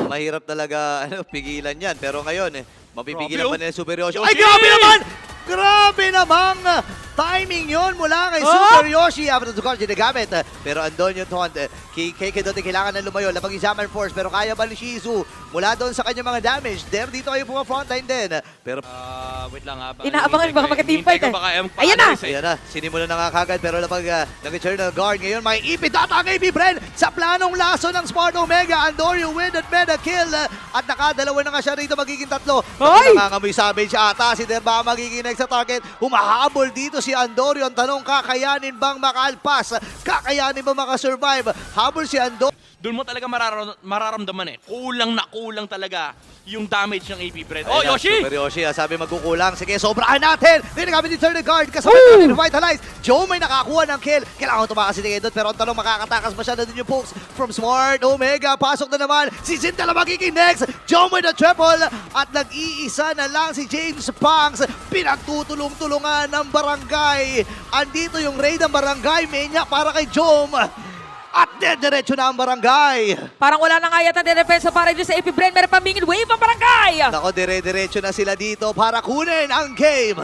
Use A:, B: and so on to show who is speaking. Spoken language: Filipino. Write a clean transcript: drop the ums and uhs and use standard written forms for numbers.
A: mahirap talaga pigilan yan. Pero ngayon, mapipigilan
B: Grabe,
A: pa nila Super Yoshi.
B: Yoshi!
A: Ay, grabe naman! Grabe namang timing yon mula kay Super Yoshi. After the card, ginagamit. Pero andon yung taunt. Kay Dote kailangan na lumayo. Labang yung Summer Force. Pero kaya ba ni Shizu? Mula doon sa kanyang mga damage. There, dito kayo puma-frontline din. Pero
B: Wait lang ha.
C: Inaabangan baka magka-teamfight eh. Ayan na!
A: ayan na, sinimula na nga kagad. Pero labang nag-eternal guard ngayon. May ipit ata ang AP Bren sa planong laso ng Smart Omega. Andorio win at meta kill. At nakadalawa na nga siya rito. Magiging tatlo.
C: Hoy!
A: Nangangamoy savage ata. Si Derba magiging next sa target. Humahabol dito si Andorio. Ang tanong, kakayanin bang makalpas? Kakayanin ba makasurvive? Habol si Andorio.
B: Doon mo talaga mararamdaman eh. Kulang talaga yung damage ng AP Bren.
A: Ayun
B: Oh,
A: na,
B: Yoshi!
A: Super Yoshi, sabi magkukulang. Sige, sobrahan natin. Dinagamit ni Turner Guard. Kasabay natin revitalize. Joe may nakakuha ng kill. Kailangan tumakas si Tingedot. Pero ang talong makakatakas pa siya na din yung pokes from Smart Omega. Pasok na naman. Si Zinta na magiging next. Joe may na triple. At nag-iisa na lang si James Pangs. Pinagtutulong-tulungan ng barangay. Andito yung raid ng barangay. Menya para kay Jom. At diretso na ang barangay.
C: Parang wala na nga yata ng depensa para dito sa AP Bren. Meron pang mingin wave ang barangay!
A: Nako, dire-diretso na sila dito para kunin ang game.